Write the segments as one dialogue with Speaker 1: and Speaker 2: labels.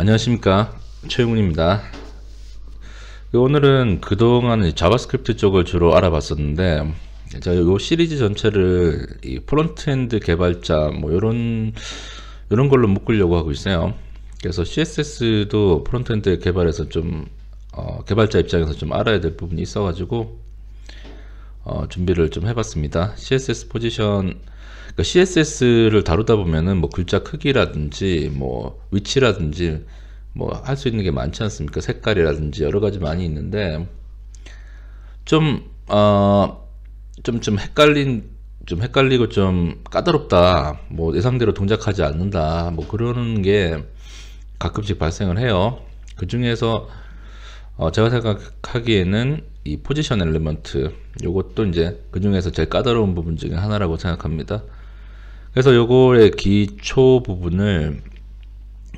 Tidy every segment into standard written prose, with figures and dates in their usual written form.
Speaker 1: 안녕하십니까, 최용훈입니다. 오늘은 그동안 자바스크립트 쪽을 주로 알아봤었는데, 제가 요 시리즈 전체를 이 프론트엔드 개발자 뭐 요런 걸로 묶으려고 하고 있어요. 그래서 CSS도 프론트엔드 개발에서 좀 개발자 입장에서 좀 알아야 될 부분이 있어가지고 준비를 좀 해봤습니다. CSS 포지션, 그러니까 CSS를 다루다 보면은 뭐 글자 크기라든지 뭐 위치라든지 뭐 할 수 있는 게 많지 않습니까? 색깔이라든지 여러 가지 많이 있는데 좀 헷갈리고 좀 까다롭다, 뭐 예상대로 동작하지 않는다, 뭐 그러는 게 가끔씩 발생을 해요. 그 중에서 제가 생각하기에는 이 포지션 엘리먼트, 요것도 이제 그 중에서 제일 까다로운 부분 중에 하나라고 생각합니다. 그래서 요거의 기초 부분을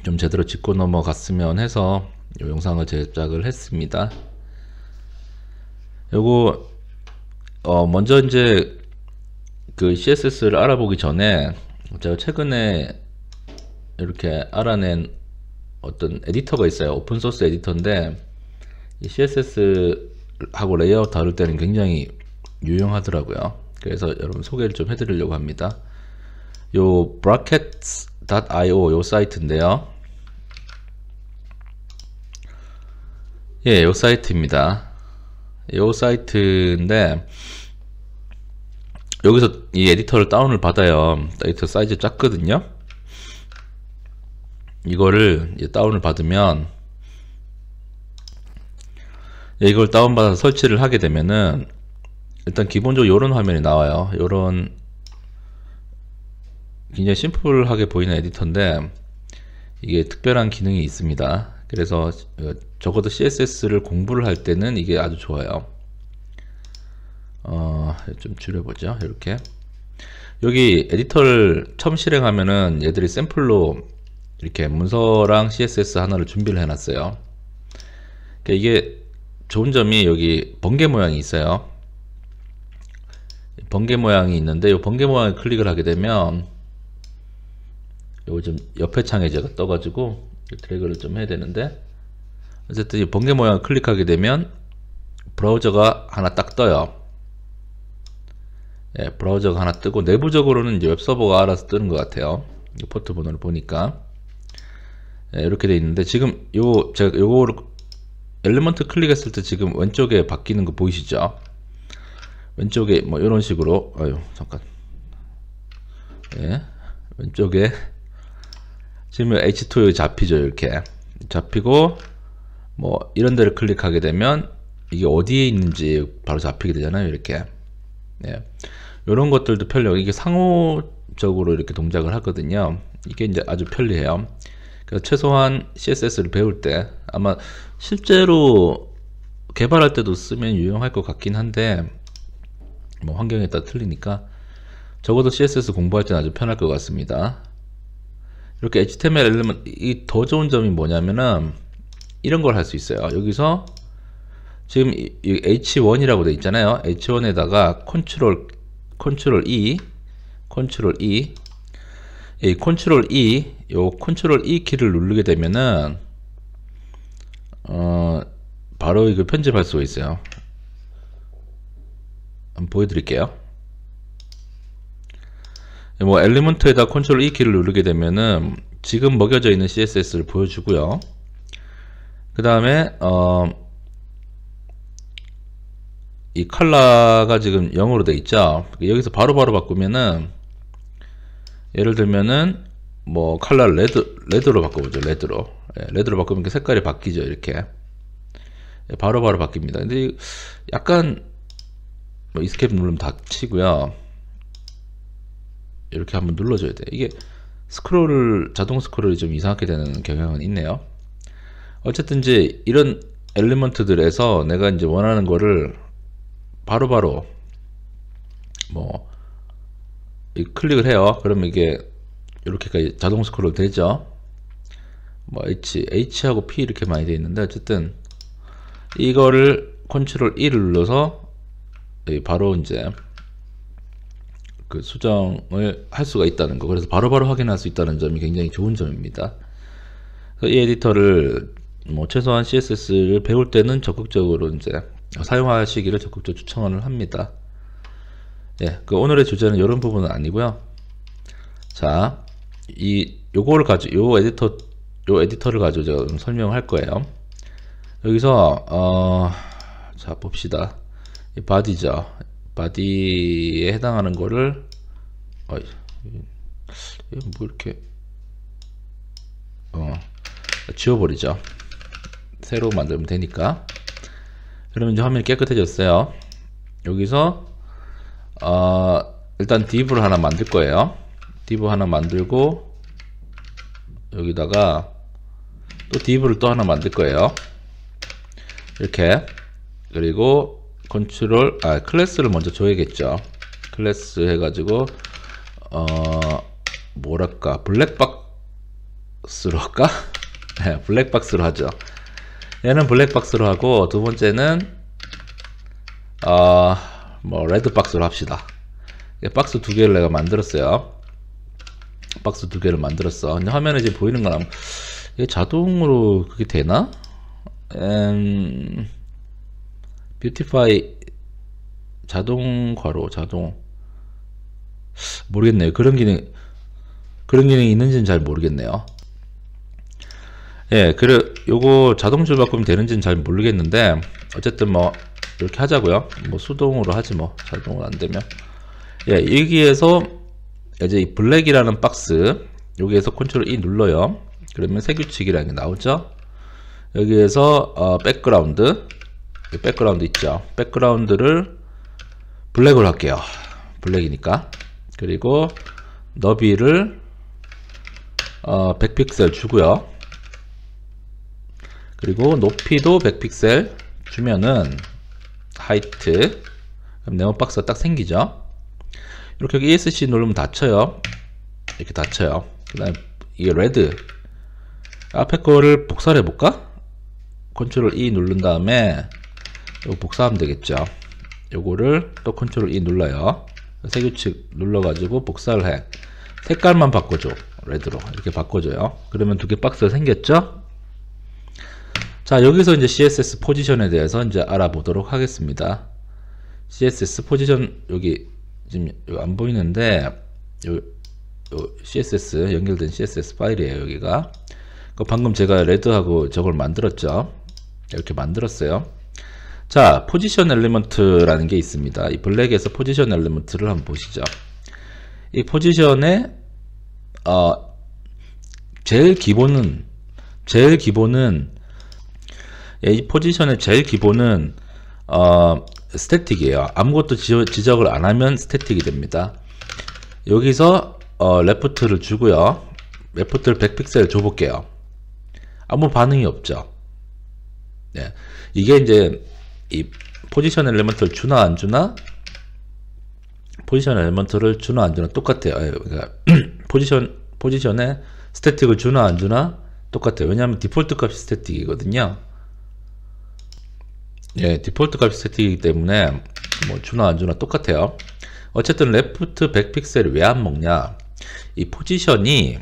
Speaker 1: 좀 제대로 짚고 넘어갔으면 해서 요 영상을 제작을 했습니다. 요거 먼저 이제 그 CSS를 알아보기 전에 제가 최근에 이렇게 알아낸 어떤 에디터가 있어요. 오픈소스 에디터인데 이 CSS하고 레이아웃 다룰 때는 굉장히 유용하더라고요. 그래서 여러분 소개를 좀 해드리려고 합니다. 요 brackets.io 요 사이트인데요. 예, 요 사이트입니다. 요 사이트인데 여기서 이 에디터를 다운을 받아요. 에디터 사이즈 작거든요. 이거를 다운을 받으면 이걸 다운받아서 설치를 하게 되면은 일단 기본적으로 이런 화면이 나와요. 이런 굉장히 심플하게 보이는 에디터인데 이게 특별한 기능이 있습니다. 그래서 적어도 CSS를 공부를 할 때는 이게 아주 좋아요. 좀 줄여보죠. 이렇게 여기 에디터를 처음 실행하면은 얘들이 샘플로 이렇게 문서랑 CSS 하나를 준비를 해놨어요. 그러니까 이게 좋은 점이 여기 번개 모양이 있어요. 번개 모양이 있는데 이 번개 모양을 클릭을 하게 되면 요거 좀 옆에 창에 제가 떠가지고 드래그를 좀 해야 되는데, 어쨌든 이 번개 모양을 클릭하게 되면 브라우저가 하나 딱 떠요. 예, 브라우저가 하나 뜨고 내부적으로는 이제 웹서버가 알아서 뜨는 것 같아요. 이 포트 번호를 보니까. 예, 이렇게 돼 있는데 지금 제가 요거를 엘리먼트 클릭했을 때 지금 왼쪽에 바뀌는 거 보이시죠? 왼쪽에 뭐 이런 식으로, 잠깐. 예, 왼쪽에 지금 H2 여기 잡히죠. 이렇게 잡히고 뭐 이런 데를 클릭하게 되면 이게 어디에 있는지 바로 잡히게 되잖아요. 이렇게. 예, 이런 것들도 편리하고 이게 상호적으로 이렇게 동작을 하거든요. 이게 이제 아주 편리해요. 그래서 최소한 CSS를 배울 때 아마 실제로 개발할 때도 쓰면 유용할 것 같긴 한데 뭐 환경에 따라 틀리니까 적어도 CSS 공부할 때는 아주 편할 것 같습니다. 이렇게 HTML 엘리먼트, 이 더 좋은 점이 뭐냐면은 이런 걸 할 수 있어요. 여기서 지금 이 H1이라고 돼 있잖아요. H1에다가 컨트롤 E, 이 컨트롤 E, 요 컨트롤 E 키를 누르게 되면은 바로 이거 편집할 수가 있어요. 한번 보여드릴게요. 뭐 엘리먼트에다 컨트롤 E 키를 누르게 되면은 지금 먹여져 있는 CSS를 보여주고요. 그 다음에 이 컬러가 지금 0으로 돼 있죠. 여기서 바로바로 바꾸면은 예를 들면은 뭐 컬러 레드로 바꿔보죠. 레드로 바꾸면 색깔이 바뀌죠. 이렇게 바로바로 바뀝니다. 근데 약간 뭐 이스케이프 누르면 닫히고요. 이렇게 한번 눌러줘야 돼. 이게 자동 스크롤이 좀 이상하게 되는 경향은 있네요. 어쨌든 이제 이런 엘리먼트들에서 내가 이제 원하는 거를 바로바로 뭐 클릭을 해요. 그러면 이게 이렇게까지 자동 스크롤 되죠. 뭐 H하고 P 이렇게 많이 되어 있는데, 어쨌든 이거를 컨트롤 E를 눌러서 바로 이제 그 수정을 할 수가 있다는 거. 그래서 바로바로 확인할 수 있다는 점이 굉장히 좋은 점입니다. 이 에디터를 뭐 최소한 CSS를 배울 때는 적극적으로 이제 사용하시기를 적극적으로 추천을 합니다. 예, 그 오늘의 주제는 이런 부분은 아니고요. 자, 요거를 가지고 요 에디터를 가지고 제가 좀 설명을 할 거예요. 여기서 자 봅시다. 이 바디죠. 바디에 해당하는 거를 이거 뭐 이렇게 지워버리죠. 새로 만들면 되니까. 그러면 이제 화면이 깨끗해졌어요. 여기서 일단 div를 하나 만들 거예요. div 하나 만들고 여기다가 또 div를 또 하나 만들 거예요. 이렇게. 그리고 클래스를 먼저 줘야겠죠. 클래스 해가지고 뭐랄까 블랙박스로 할까? 네, 블랙박스로 하죠. 얘는 블랙박스로 하고, 두 번째는 뭐 레드박스로 합시다. 박스 두 개를 내가 만들었어요. 박스 두 개를 만들었어. 근데 화면에 지금 보이는 건 이게 자동으로 그게 되나? 뷰티파이 자동 괄호 자동 모르겠네요. 그런 기능이 있는지는 잘 모르겠네요. 예, 요거 자동 줄바꿈이 되는지는 잘 모르겠는데, 어쨌든 뭐 이렇게 하자고요. 뭐 수동으로 하지 뭐 자동으로 안 되면. 예, 여기에서 이제 이 블랙이라는 박스, 여기에서 컨트롤 E 눌러요. 그러면 색유칙이라는 게 나오죠. 여기에서 백그라운드 있죠. 백그라운드를 블랙으로 할게요. 블랙이니까. 그리고 너비를 100픽셀 주고요. 그리고 높이도 100픽셀 주면은 하이트, 그럼 네모박스가 딱 생기죠. 이렇게 ESC 누르면 닫혀요. 이렇게 닫혀요. 그 다음에 이게 레드, 앞에 거를 복사를 해볼까? 컨트롤 E 누른 다음에 이거 복사하면 되겠죠. 요거를 또 컨트롤 E 눌러요. 색유칙 눌러가지고 복사를 해. 색깔만 바꿔줘. 레드로 이렇게 바꿔줘요. 그러면 두 개 박스가 생겼죠. 자, 여기서 이제 CSS 포지션에 대해서 이제 알아보도록 하겠습니다. CSS 포지션, 여기 지금 안 보이는데 요 CSS 연결된 CSS 파일이에요. 여기가 방금 제가 레드하고 저걸 만들었죠. 이렇게 만들었어요. 자, 포지션 엘리먼트라는 게 있습니다. 이 블랙에서 포지션 엘리먼트를 한번 보시죠. 이 포지션에 제일 기본은 이 포지션의 제일 기본은 스태틱이에요. 아무것도 지적을 안 하면 스태틱이 됩니다. 여기서 레프트를 주고요. 레프트를 100픽셀 줘볼게요. 아무 반응이 없죠. 네. 이게 이제 이 포지션 엘리먼트를 주나 안 주나, 포지션 엘리먼트를 주나 안 주나 똑같아요. 그러니까 포지션에 스태틱을 주나 안 주나 똑같아요. 왜냐하면 디폴트 값이 스태틱이거든요. 예, 디폴트 값이 스태틱이기 때문에 뭐 주나 안 주나 똑같아요. 어쨌든 레프트 100픽셀을 왜 안 먹냐, 이 포지션이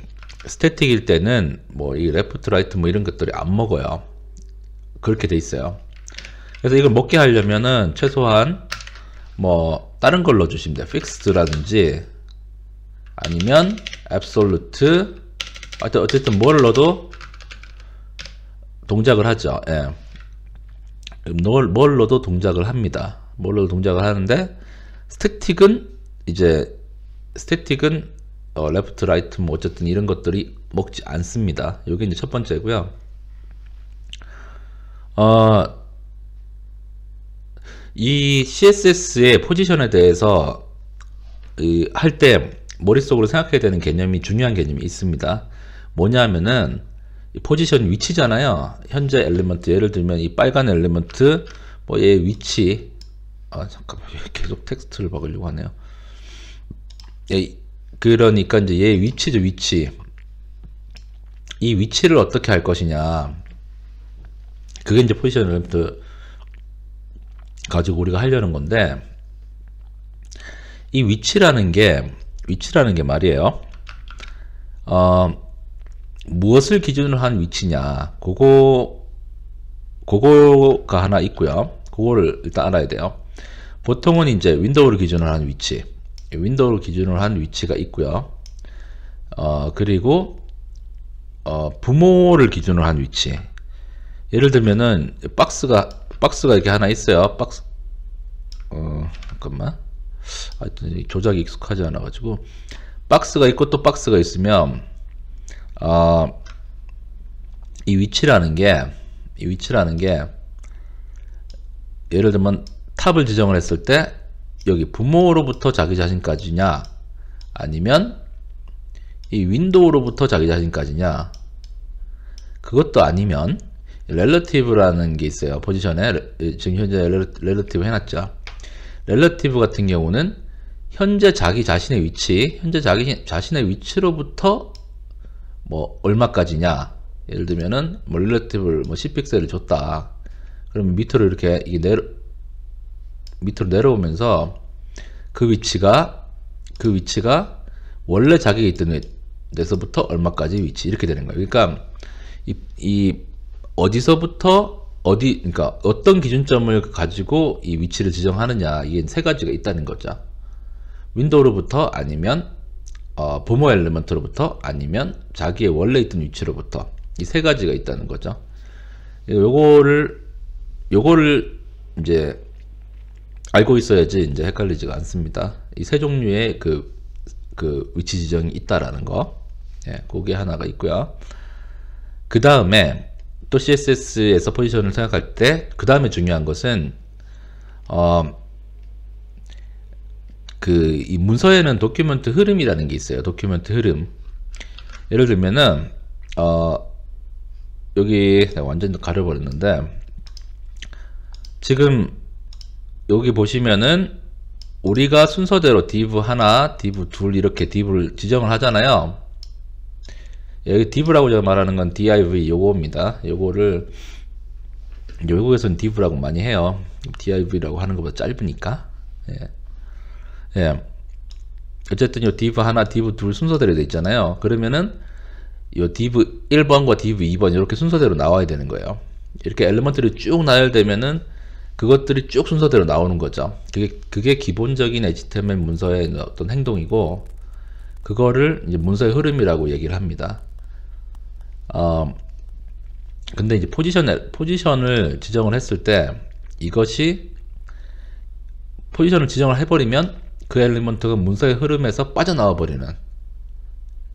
Speaker 1: 스태틱일 때는 뭐 이 레프트 라이트 뭐 이런 것들이 안 먹어요. 그렇게 돼 있어요. 그래서 이걸 먹게 하려면은 최소한 뭐 다른 걸 넣어주시면 돼요. fixed라든지 아니면 absolute, 어쨌든 뭘 넣어도 동작을 하죠. 예. 뭘 넣어도 동작을 합니다. 뭘 넣어도 동작을 하는데, 스태틱은 레프트 라이트 뭐 어쨌든 이런 것들이 먹지 않습니다. 이게 이제 첫 번째고요. 이 CSS의 포지션에 대해서 할 때 머릿속으로 생각해야 되는 개념이, 중요한 개념이 있습니다. 뭐냐면은 이 포지션 위치잖아요. 현재 엘리먼트, 예를 들면 이 빨간 엘리먼트 뭐 얘 위치, 잠깐만 계속 텍스트를 박으려고 하네요. 그러니까 이제 얘 위치죠. 위치, 이 위치를 어떻게 할 것이냐, 그게 이제 포지션 엘리먼트 가지고 우리가 하려는 건데, 이 위치라는 게 말이에요. 무엇을 기준으로 한 위치냐, 그거가 하나 있고요. 그거를 일단 알아야 돼요. 보통은 이제 윈도우를 기준으로 한 위치, 윈도우를 기준으로 한 위치가 있고요. 그리고 부모를 기준으로 한 위치. 예를 들면은 박스가 이렇게 하나 있어요. 박스. 잠깐만. 하여튼 조작이 익숙하지 않아 가지고 박스가 있고 또 박스가 있으면 이 위치라는 게 예를 들면 탑을 지정을 했을 때 여기 부모로부터 자기 자신까지냐, 아니면 이 윈도우로부터 자기 자신까지냐, 그것도 아니면 렐러티브라는 게 있어요. 포지션에 지금 현재 렐러티브 해놨죠. 렐러티브 같은 경우는 현재 자기 자신의 위치, 현재 자기 자신의 위치로부터 뭐 얼마까지냐. 예를 들면은 뭐 렐러티브를 뭐 10픽셀을 줬다. 그러면 밑으로 이렇게 이게 밑으로 내려오면서 그 위치가 원래 자기가 있던 데서부터 얼마까지 위치, 이렇게 되는 거예요. 그러니까 이 어디서부터 그러니까 어떤 기준점을 가지고 이 위치를 지정하느냐, 이게 세 가지가 있다는 거죠. 윈도우로부터, 아니면 부모 엘리먼트로부터, 아니면 자기의 원래 있던 위치로부터, 이 세 가지가 있다는 거죠. 요거를 이제 알고 있어야지 이제 헷갈리지가 않습니다. 이 세 종류의 그 위치 지정이 있다라는 거, 예, 그게 하나가 있고요. 그 다음에 또 CSS에서 포지션을 생각할 때 그 다음에 중요한 것은 이 문서에는 도큐멘트 흐름이라는 게 있어요. 도큐멘트 흐름. 예를 들면은 여기 내가 완전 가려버렸는데, 지금 여기 보시면은 우리가 순서대로 div 하나, div 둘, 이렇게 div를 지정을 하잖아요. 여기 div라고 제가 말하는 건 div 요거입니다. 요거를 외국에서는 div라고 많이 해요. div라고 하는 것보다 짧으니까. 예. 어쨌든 요 div 하나, div 둘 순서대로 돼 있잖아요. 그러면은 요 div 1번과 div 2번 이렇게 순서대로 나와야 되는 거예요. 이렇게 엘리먼트를 쭉 나열되면은 그것들이 쭉 순서대로 나오는 거죠. 그게 기본적인 HTML 문서의 어떤 행동이고, 그거를 이제 문서의 흐름이라고 얘기를 합니다. 근데 이제 포지션을 지정을 했을 때, 이것이 포지션을 지정을 해버리면 그 엘리먼트가 문서의 흐름에서 빠져나와 버리는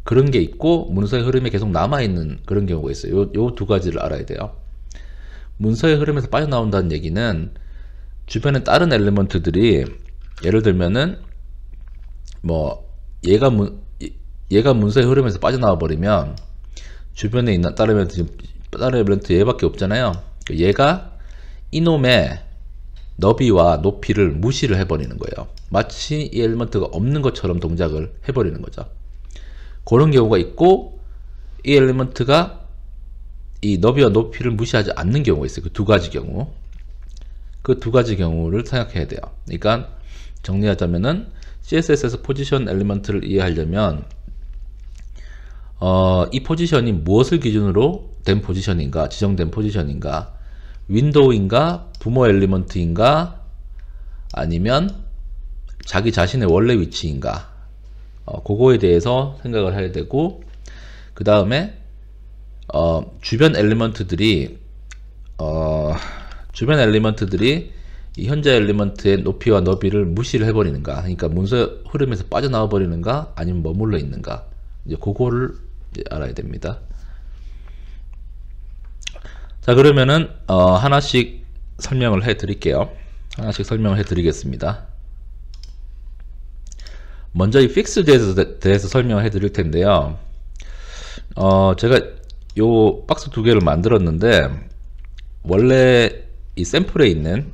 Speaker 1: 그런 게 있고, 문서의 흐름에 계속 남아있는 그런 경우가 있어요. 요 두 가지를 알아야 돼요. 문서의 흐름에서 빠져나온다는 얘기는 주변에 다른 엘리먼트들이, 예를 들면은 뭐 얘가 문서의 흐름에서 빠져나와 버리면 주변에 있는 다른 엘리먼트 얘밖에 없잖아요. 얘가 이놈의 너비와 높이를 무시를 해버리는 거예요. 마치 이 엘리먼트가 없는 것처럼 동작을 해버리는 거죠. 그런 경우가 있고, 이 엘리먼트가 이 너비와 높이를 무시하지 않는 경우가 있어요. 그 두 가지 경우. 그 두 가지 경우를 생각해야 돼요. 그러니까 정리하자면은 CSS에서 포지션 엘리먼트를 이해하려면 이 포지션이 무엇을 기준으로 된 포지션인가, 지정된 포지션인가, 윈도우인가, 부모 엘리먼트인가, 아니면 자기 자신의 원래 위치인가, 그거에 대해서 생각을 해야 되고, 그 다음에 주변 엘리먼트들이 이 현재 엘리먼트의 높이와 너비를 무시를 해버리는가, 그러니까 문서 흐름에서 빠져나와 버리는가, 아니면 머물러 있는가, 이제 그거를 이제 알아야 됩니다. 자, 그러면은 하나씩 설명을 해 드릴게요. 하나씩 설명을 해 드리겠습니다. 먼저 이 픽스에 대해서 설명을 해 드릴 텐데요. 제가 요 박스 두 개를 만들었는데, 원래 이 샘플에 있는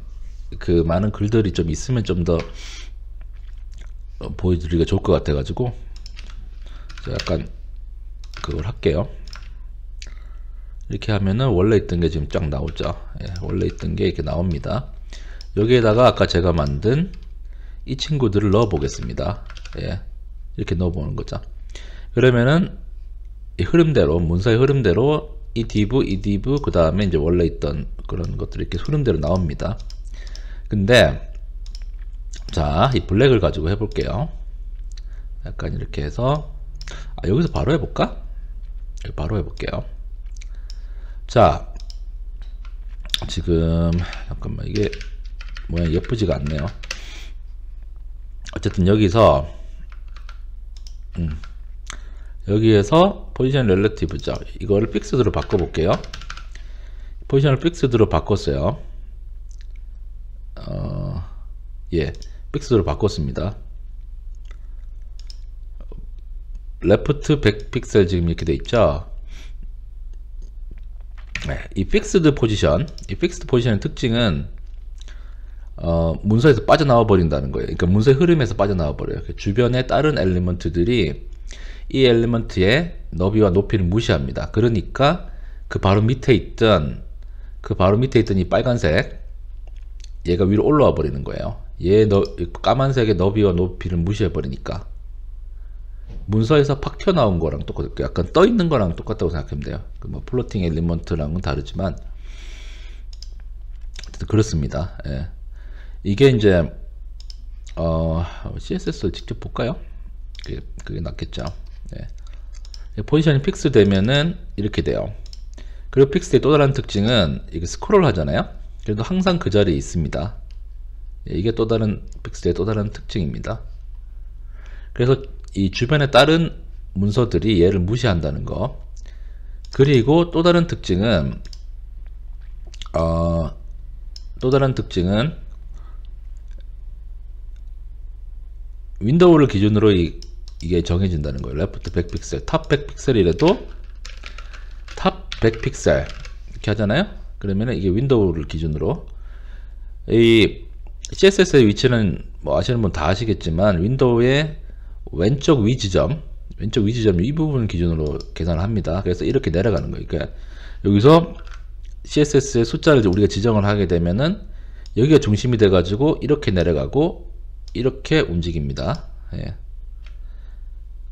Speaker 1: 그 많은 글들이 좀 있으면 좀 더 보여드리기가 좋을 것 같아 가지고 제가 약간 그걸 할게요. 이렇게 하면은 원래 있던 게 지금 쫙 나오죠. 예, 원래 있던 게 이렇게 나옵니다. 여기에다가 아까 제가 만든 이 친구들을 넣어 보겠습니다. 예, 이렇게 넣어 보는 거죠. 그러면은 이 흐름대로, 문서의 흐름대로 이 div, 이 div, 그 다음에 이제 원래 있던 그런 것들이 이렇게 흐름대로 나옵니다. 근데 자, 이 블랙을 가지고 해볼게요. 약간 이렇게 해서 여기서 바로 해볼까? 바로 해볼게요. 자, 지금 잠깐만, 이게 모양 예쁘지가 않네요. 어쨌든 여기서 여기에서 포지션 렐러티브죠. 이거를 픽스드로 바꿔볼게요. 포지션을 픽스드로 바꿨어요. 예, 픽스드로 바꿨습니다. 레프트 100픽셀 지금 이렇게 돼 있죠. 네, 이 픽스드 포지션의 특징은 문서에서 빠져나와 버린다는 거예요. 그러니까 문서의 흐름에서 빠져나와 버려요. 주변의 다른 엘리먼트들이 이 엘리먼트의 너비와 높이를 무시합니다. 그러니까 그 바로 밑에 있던 이 빨간색, 얘가 위로 올라와 버리는 거예요. 까만색의 너비와 높이를 무시해 버리니까 문서에서 팍 튀어나온 거랑 똑같아요. 약간 떠 있는 거랑 똑같다고 생각하면 돼요. 뭐 플로팅 엘리먼트랑은 다르지만 그렇습니다. 예. 이게 이제 CSS를 직접 볼까요? 그게 낫겠죠. 예. 포지션이 픽스 되면은 이렇게 돼요. 그리고 픽스의 또 다른 특징은 이게 스크롤 하잖아요. 그래도 항상 그 자리에 있습니다. 예, 이게 또 다른 픽스의 또 다른 특징입니다. 그래서 이 주변의 다른 문서들이 얘를 무시한다는 거. 그리고 또 다른 특징은 윈도우를 기준으로 이게 정해진다는 거예요. 레프트 100픽셀, 탑 100픽셀이라도 탑 100픽셀 이렇게 하잖아요. 그러면은 이게 윈도우를 기준으로, 이 CSS의 위치는 뭐 아시는 분 다 아시겠지만 윈도우의 왼쪽 위 지점 이 부분 기준으로 계산을 합니다. 그래서 이렇게 내려가는 거예요. 그러니까 여기서 CSS의 숫자를 우리가 지정을 하게 되면은 여기가 중심이 돼 가지고 이렇게 내려가고 이렇게 움직입니다. 예.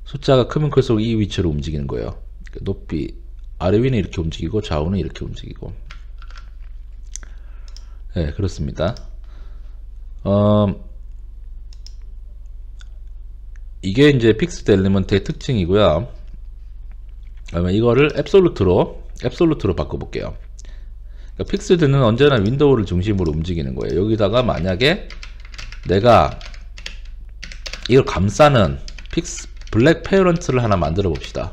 Speaker 1: 숫자가 크면 클수록 이 위치로 움직이는 거예요. 높이, 아래 위는 이렇게 움직이고 좌우는 이렇게 움직이고. 예, 그렇습니다. 이게 이제 픽스드 엘리먼트의 특징이고요. 그러면 이거를 앱솔루트로 바꿔볼게요. 그러니까 픽스드는 언제나 윈도우를 중심으로 움직이는 거예요. 여기다가 만약에 내가 이걸 감싸는 블랙 페어런트를 하나 만들어 봅시다.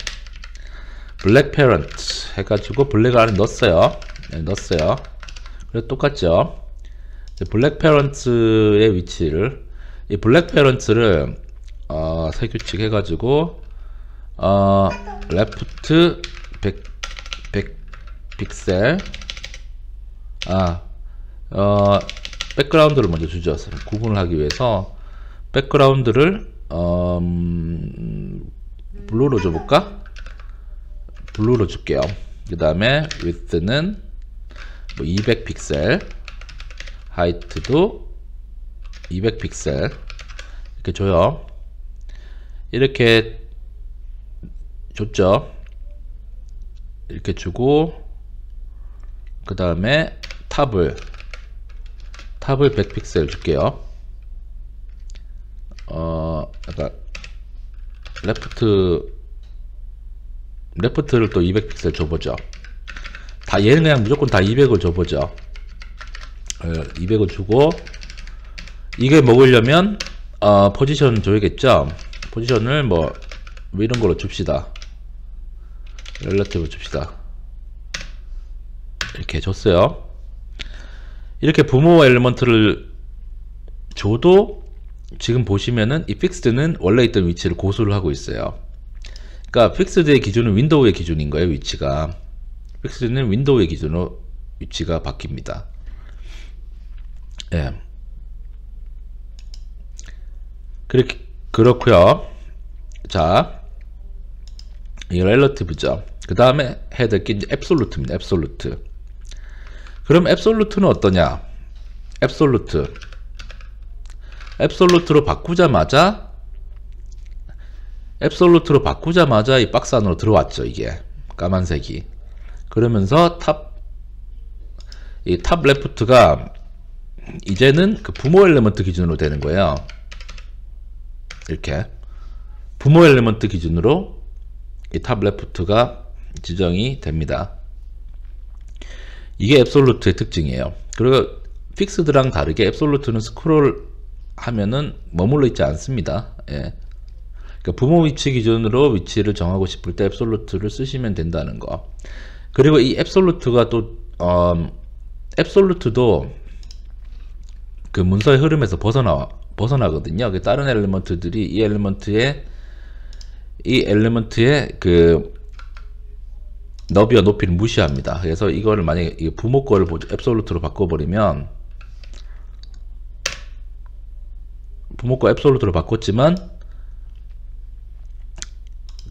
Speaker 1: 블랙 페어런트 해가지고 블랙을 안에 넣었어요. 네, 넣었어요. 그래서 똑같죠. 블랙 페어런트의 위치를, 이 블랙 페어런트를 새 규칙 해가지고 레프트 100 픽셀 백그라운드를 먼저 주죠. 구분을 하기 위해서 백그라운드를 블루로 줘볼까? 블루로 줄게요. 그 다음에 width는 뭐 200 픽셀, 하이트도 200 픽셀 이렇게 줘요. 이렇게 줬죠. 이렇게 주고 그 다음에 탑을 100픽셀 줄게요. 약간 레프트를 또 200픽셀 줘보죠. 얘는 그냥 무조건 다 200을 줘보죠. 200을 주고, 이게 먹으려면 포지션 줘야겠죠. 포지션을 뭐 이런 걸로 줍시다. 렐러티브 줍시다. 이렇게 줬어요. 이렇게 부모 엘리먼트를 줘도 지금 보시면은 이 픽스드는 원래 있던 위치를 고수를 하고 있어요. 그러니까 픽스드의 기준은 윈도우의 기준인 거예요. 위치가 픽스드는 윈도우의 기준으로 위치가 바뀝니다. 예. 그렇고요. 자, 이 렐러티브죠. 그 다음에 해야 될 게 이제 앱솔루트입니다. 앱솔루트. 그럼 앱솔루트는 어떠냐? 앱솔루트로 바꾸자마자 앱솔루트로 바꾸자마자 이 박스 안으로 들어왔죠. 이게 까만색이. 그러면서 이 탑 레프트가 이제는 그 부모 엘리먼트 기준으로 되는 거예요. 이렇게 부모 엘리먼트 기준으로 이 탑 레프트가 지정이 됩니다. 이게 앱솔루트의 특징이에요. 그리고 픽스드랑 다르게 앱솔루트는 스크롤 하면은 머물러 있지 않습니다. 예. 그러니까 부모 위치 기준으로 위치를 정하고 싶을 때 앱솔루트를 쓰시면 된다는 거. 그리고 이 앱솔루트가 또 앱솔루트도 그 문서의 흐름에서 벗어나거든요. 다른 엘리먼트들이 이 엘리먼트의 그 너비와 높이를 무시합니다. 그래서 이거를 만약에 부모 거를 앱솔루트로 바꿔버리면, 부모 거 앱솔루트로 바꿨지만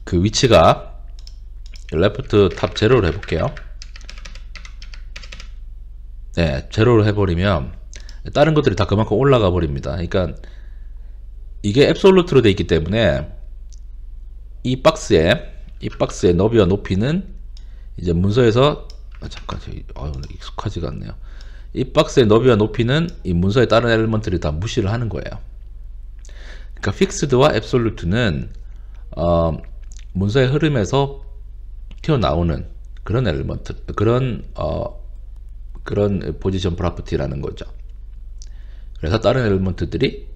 Speaker 1: 그 위치가 레프트 탑 제로로 해볼게요. 네, 제로로 해버리면 다른 것들이 다 그만큼 올라가 버립니다. 그러니까 이게 앱솔루트로 되어 있기 때문에 이 박스의 너비와 높이는 이제 문서에서 잠깐 익숙하지가 않네요. 이 박스의 너비와 높이는 이 문서의 다른 엘리먼트들이 다 무시를 하는 거예요. 그러니까 픽스드와 앱솔루트는 문서의 흐름에서 튀어나오는 그런 엘리먼트, 그런 포지션 프로퍼티라는 거죠. 그래서 다른 엘리먼트들이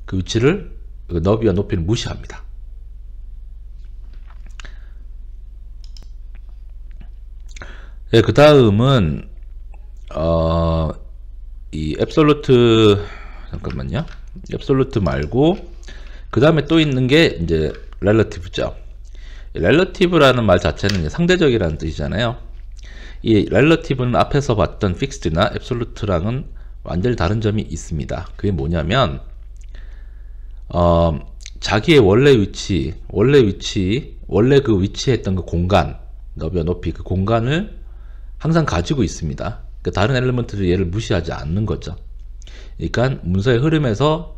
Speaker 1: 그 위치를, 그 너비와 높이를 무시합니다. 네, 그 다음은 이 앱솔루트, 잠깐만요. 앱솔루트 말고 그 다음에 또 있는 게 이제 렐러티브죠. 렐러티브라는 말 자체는 이제 상대적이라는 뜻이잖아요. 이 렐러티브는 앞에서 봤던 픽스드나 앱솔루트랑은 완전히 다른 점이 있습니다. 그게 뭐냐면 자기의 원래 그 위치했던 그 공간, 너비와 높이, 그 공간을 항상 가지고 있습니다. 그러니까 다른 엘리먼트들이 얘를 무시하지 않는 거죠. 그러니까 문서의 흐름에서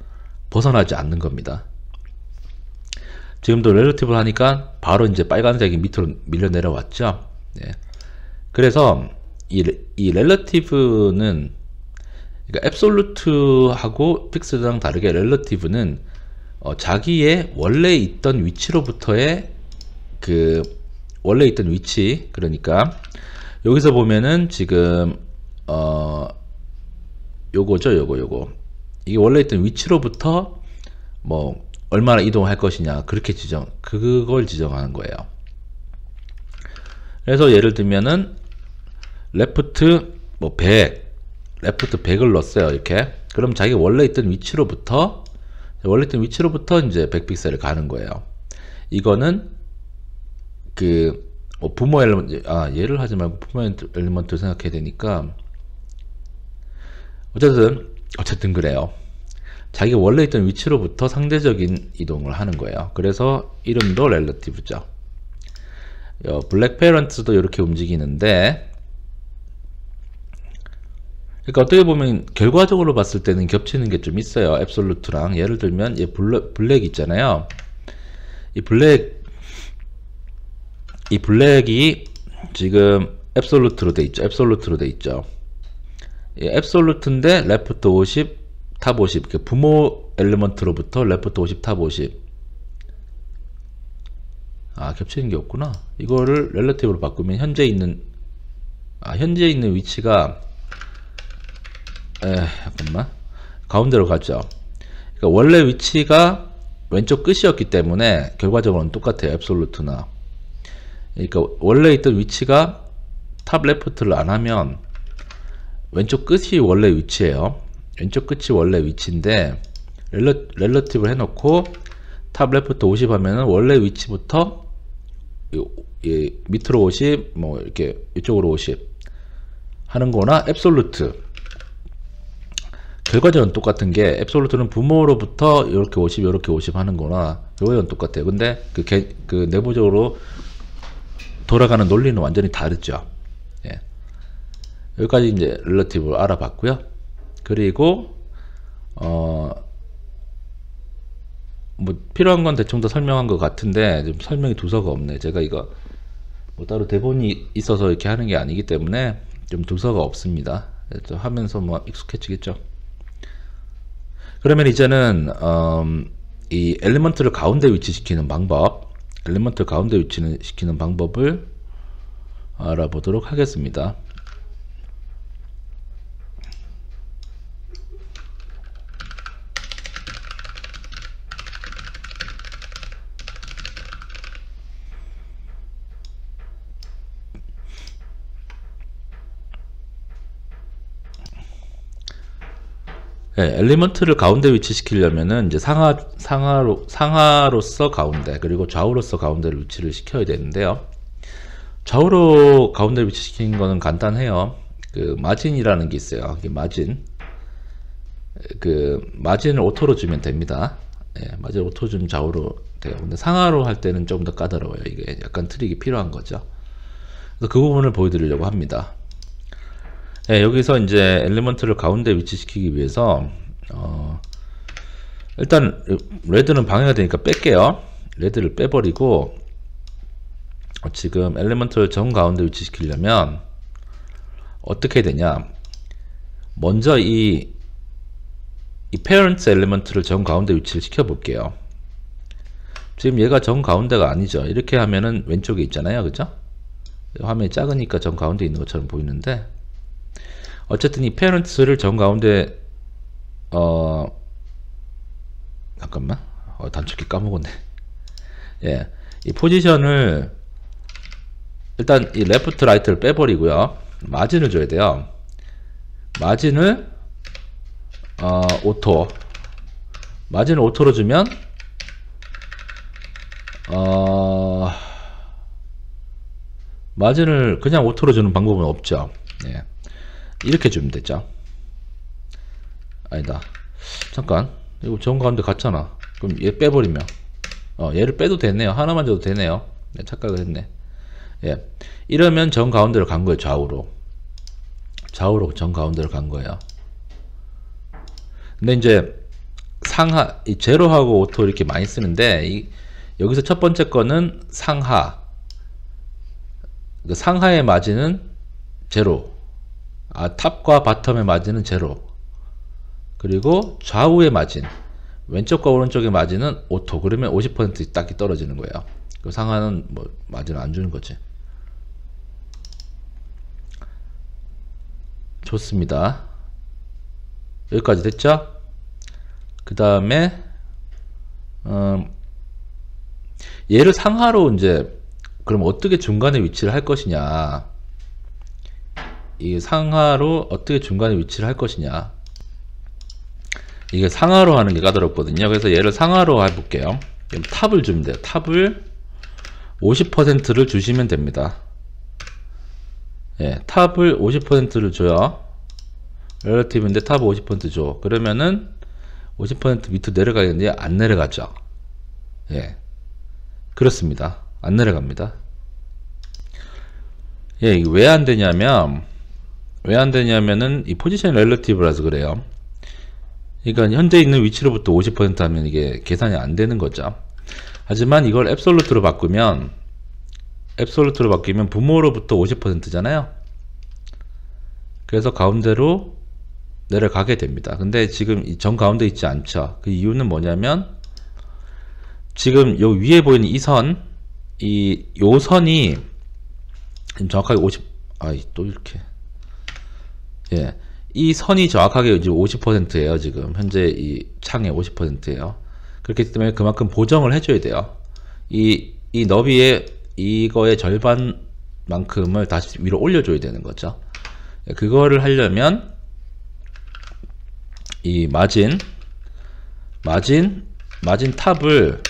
Speaker 1: 벗어나지 않는 겁니다. 지금도 렐러티브를 하니까 바로 이제 빨간색이 밑으로 밀려 내려왔죠. 네. 그래서 이 렐러티브는, 그러니까 앱솔루트하고 픽스드랑 다르게 렐러티브는 자기의 원래 있던 위치로부터의 그 원래 있던 위치, 그러니까 여기서 보면은 지금 요거죠. 요거 이게 원래 있던 위치로부터 뭐 얼마나 이동할 것이냐, 그렇게 그걸 지정하는 거예요. 그래서 예를 들면은 레프트 뭐 100, 레프트 100을 넣었어요. 이렇게. 그럼 자기 원래 있던 위치로부터 이제 100픽셀을 가는 거예요. 이거는 그 부모 엘리먼트, 얘를 하지 말고 부모 엘리먼트를 생각해야 되니까 어쨌든 그래요. 자기 원래 있던 위치로부터 상대적인 이동을 하는 거예요. 그래서 이름도 렐러티브죠. 블랙 페런트도 이렇게 움직이는데, 그러니까 어떻게 보면 결과적으로 봤을 때는 겹치는 게 좀 있어요. 앱솔루트랑. 예를 들면 얘 블랙 있잖아요. 이 블랙이 지금 앱솔루트로 돼 있죠. 앱솔루트인데 레프트 50, 탑 50, 부모 엘리먼트로부터 레프트 50, 탑 50. 겹치는 게 없구나. 이거를 렐러티브로 바꾸면 현재 있는 위치가 잠깐만, 가운데로 가죠. 그러니까 원래 위치가 왼쪽 끝이었기 때문에 결과적으로는 똑같아요. 앱솔루트나. 그러니까 원래 있던 위치가 탑 레프트를 안 하면 왼쪽 끝이 원래 위치예요. 왼쪽 끝이 원래 위치인데 렐러티브를 해놓고 탑 레프트 50 하면은 원래 위치부터 밑으로 50, 뭐 이렇게 이쪽으로 50 하는 거나, 앱솔루트 결과적으로는 똑같은 게, 앱솔루트는 부모로부터 이렇게 50 이렇게 50 하는 거나 이거는 똑같아요. 근데 그 내부적으로 돌아가는 논리는 완전히 다르죠. 예. 여기까지 이제 렐러티브를 알아봤고요. 그리고 뭐 필요한 건 대충 다 설명한 것 같은데 좀 설명이 두서가 없네. 제가 이거 뭐 따로 대본이 있어서 이렇게 하는 게 아니기 때문에 좀 두서가 없습니다. 하면서 뭐 익숙해지겠죠. 그러면 이제는 이 엘리먼트를 가운데 위치시키는 방법, 엘리먼트를 가운데 위치시키는 방법을 알아보도록 하겠습니다. 네, 엘리먼트를 가운데 위치시키려면은 이제 상하로서 가운데, 그리고 좌우로서 가운데를 위치를 시켜야 되는데요. 좌우로 가운데 위치시키는 거는 간단해요. 그 마진이라는 게 있어요. 이게 마진. 그 마진을 오토로 주면 됩니다. 예, 마진 오토 주면 좌우로 돼요. 근데 상하로 할 때는 조금 더 까다로워요. 이게 약간 트릭이 필요한 거죠. 그래서 그 부분을 보여드리려고 합니다. 네, 여기서 이제 엘리먼트를 가운데 위치시키기 위해서 일단 레드는 방해가 되니까 뺄게요. 레드를 빼버리고 지금 엘리먼트를 정 가운데 위치시키려면 어떻게 되냐, 먼저 이 parents 엘리먼트를 정 가운데 위치를 시켜 볼게요. 지금 얘가 정 가운데가 아니죠. 이렇게 하면은 왼쪽에 있잖아요, 그죠? 화면이 작으니까 정 가운데 있는 것처럼 보이는데, 어쨌든 이 parents를 정 가운데 잠깐만, 단축키 까먹었네. 예, 이 포지션을 일단 이 레프트 라이트를 빼버리고요. 마진을 줘야 돼요. 마진을 오토, 마진을 오토로 주면 마진을 그냥 오토로 주는 방법은 없죠. 예. 이렇게 주면 되죠. 아니다, 잠깐, 이거 정 가운데 같잖아. 그럼 얘 빼버리면 얘를 빼도 되네요. 하나만 줘도 되네요. 네, 착각을 했네. 예, 이러면 정 가운데로 간 거예요. 좌우로 정 가운데로 간 거예요. 근데 이제 상하, 이 제로하고 오토 이렇게 많이 쓰는데, 여기서 첫 번째 거는 상하, 그 상하의 마진은 제로, 탑과 바텀의 마진은 제로, 그리고 좌우의 마진, 왼쪽과 오른쪽의 마진은 오토. 그러면 50% 딱히 떨어지는 거예요. 그 상하는 뭐 마진을 안 주는 거지. 좋습니다. 여기까지 됐죠? 그 다음에 얘를 상하로 이제 그럼 어떻게 중간에 위치를 할 것이냐, 이 상하로 어떻게 중간에 위치를 할 것이냐, 이게 상하로 하는 게 까다롭거든요. 그래서 얘를 상하로 해볼게요. 그럼 탑을 주면 돼요. 탑을 50%를 주시면 됩니다. 예, 탑을 50%를 줘요. 렐러티브인데 탑을 50% 줘. 그러면은 50% 밑으로 내려가겠는데 안 내려가죠. 예, 그렇습니다. 안 내려갑니다. 예, 이게 왜 안 되냐면, 이 포지션 렐러티브라서 그래요. 그러니까 현재 있는 위치로부터 50% 하면 이게 계산이 안 되는 거죠. 하지만 이걸 앱솔루트로 바꾸면 부모로부터 50%잖아요. 그래서 가운데로 내려가게 됩니다. 근데 지금 이 정 가운데 있지 않죠. 그 이유는 뭐냐면, 지금 요 위에 보이는 이 선, 요 선이 정확하게 또 이렇게, 예, 이 선이 정확하게 이제 50%예요. 지금 현재 이 창의 50%예요. 그렇기 때문에 그만큼 보정을 해줘야 돼요. 이 너비에 이거의 절반만큼을 다시 위로 올려줘야 되는 거죠. 그거를 하려면 이 마진 탑을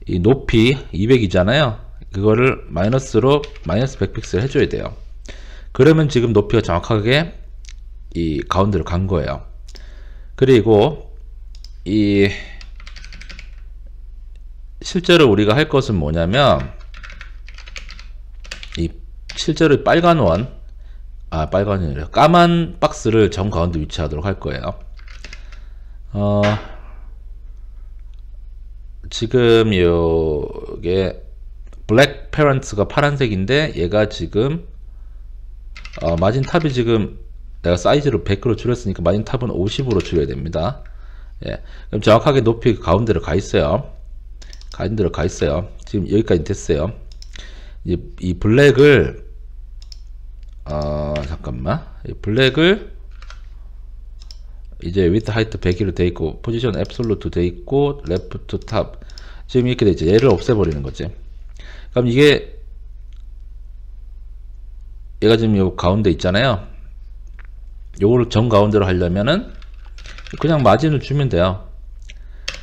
Speaker 1: 이 높이 200이잖아요. 그거를 마이너스 100픽셀 해줘야 돼요. 그러면 지금 높이가 정확하게 이 가운데로 간 거예요. 그리고 실제로 우리가 할 것은 뭐냐면, 실제로 까만 박스를 정 가운데 위치하도록 할 거예요. 지금 요게 블랙 페런트가 파란색인데 얘가 지금 마진 탑이 지금 내가 사이즈를 100으로 줄였으니까 마진 탑은 50으로 줄여야 됩니다. 예. 그럼 정확하게 높이 가운데로 가 있어요. 가운데로 가 있어요. 지금 여기까지 됐어요. 이 블랙을 잠깐만. 이 블랙을 이제 with height 100으로 돼 있고 포지션 absolute 돼 있고 left to top 지금 이렇게 돼 있죠. 얘를 없애버리는 거지. 그럼 이게 얘가 지금 요 가운데 있잖아요. 요거를 정 가운데로 하려면은 그냥 마진을 주면 돼요.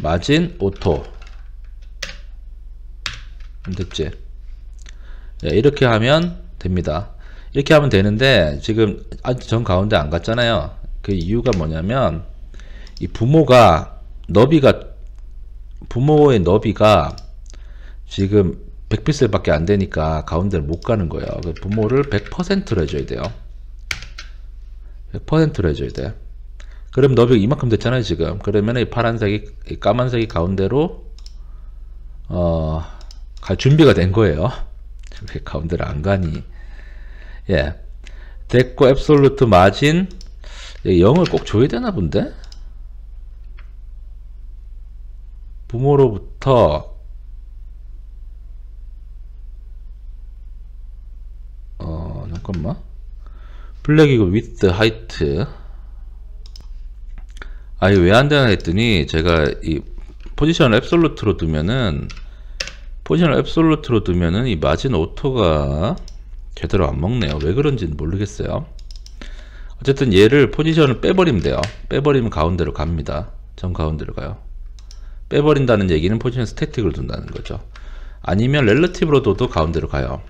Speaker 1: 마진 오토. 됐지? 예, 이렇게 하면 됩니다. 이렇게 하면 되는데 지금 아직 정 가운데 안 갔잖아요. 그 이유가 뭐냐면 이 부모의 너비가 지금 100픽셀 밖에 안 되니까 가운데를 못 가는 거예요. 그 부모를 100%로 해줘야 돼요. 100%로 해줘야 돼. 그럼 너비가 이만큼 됐잖아요, 지금. 그러면 이 파란색이, 이 까만색이 가운데로, 갈 준비가 된 거예요. 왜 가운데를 안 가니? 예. 됐고, 앱솔루트 마진, 0을 꼭 줘야 되나 본데? 부모로부터, 잠깐만. 블랙이고 with height. 이거 왜 안 되나 했더니 제가 이 포지션을 앱솔루트로 두면은 이 마진 오토가 제대로 안 먹네요. 왜 그런지는 모르겠어요. 어쨌든 얘를 포지션을 빼버리면 돼요. 빼버리면 가운데로 갑니다. 정 가운데로 가요. 빼버린다는 얘기는 포지션 스태틱을 둔다는 거죠. 아니면 렐러티브로 둬도 가운데로 가요.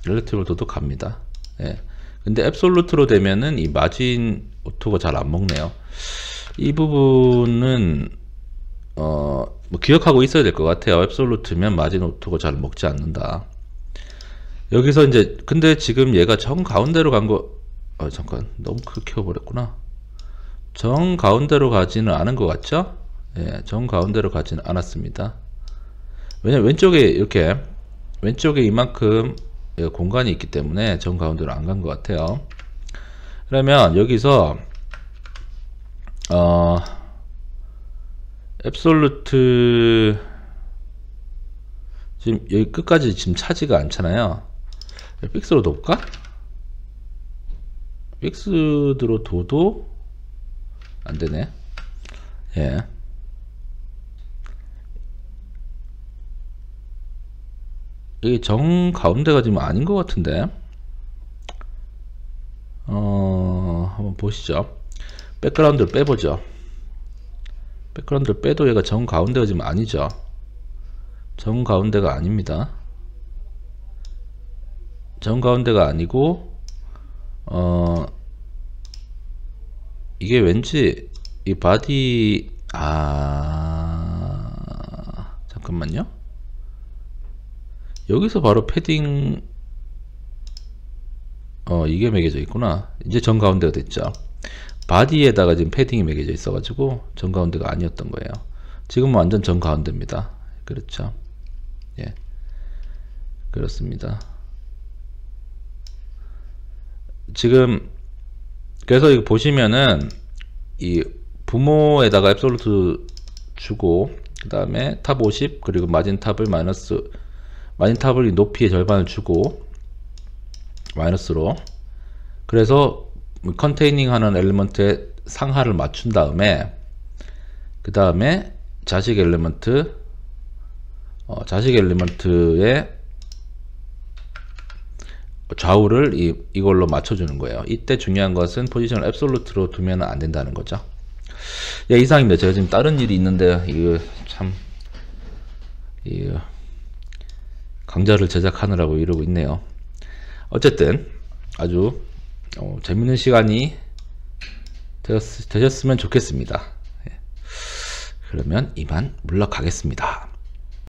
Speaker 1: 렐러티브로 둬도 갑니다. 예. 근데 앱솔루트로 되면은 이 마진 오토가 잘 안 먹네요. 이 부분은 뭐 기억하고 있어야 될 것 같아요. 앱솔루트면 마진 오토가 잘 먹지 않는다. 여기서 이제 근데 지금 얘가 정 가운데로 간 거 잠깐 너무 크게 키워버렸구나. 정 가운데로 가지는 않은 것 같죠? 예, 정 가운데로 가지는 않았습니다. 왜냐면 왼쪽에 이만큼 공간이 있기 때문에 정 가운데로 안 간 것 같아요. 그러면 여기서 앱솔루트 지금 여기 끝까지 지금 차지가 않잖아요. 픽스로 둬볼까? 픽스로 둬도 안 되네. 예. 이게 정 가운데가 지금 아닌 것 같은데. 한번 보시죠. 백그라운드를 빼보죠. 백그라운드를 빼도 얘가 정 가운데가 지금 아니죠. 정 가운데가 아닙니다. 정 가운데가 아니고 이게 왠지 이 바디 잠깐만요. 여기서 바로 패딩 이게 매겨져 있구나. 이제 정 가운데가 됐죠. 바디에다가 지금 패딩이 매겨져 있어 가지고 정 가운데가 아니었던 거예요. 지금은 완전 정 가운데입니다. 그렇죠. 예, 그렇습니다. 지금 그래서 이거 보시면은 이 부모에다가 앱솔루트 주고 그 다음에 탑 50 그리고 마진 탑을 높이의 절반을 주고 마이너스로, 그래서 컨테이닝 하는 엘리먼트의 상하를 맞춘 다음에 그 다음에 자식 엘리먼트의 좌우를 이걸로 맞춰주는 거예요. 이때 중요한 것은 포지션을 앱솔루트로 두면 안 된다는 거죠. 예, 이상입니다. 제가 지금 다른 일이 있는데 이거 참 강좌를 제작하느라고 이러고 있네요. 어쨌든 아주 재밌는 시간이 되셨으면 좋겠습니다. 예. 그러면 이만 물러가겠습니다.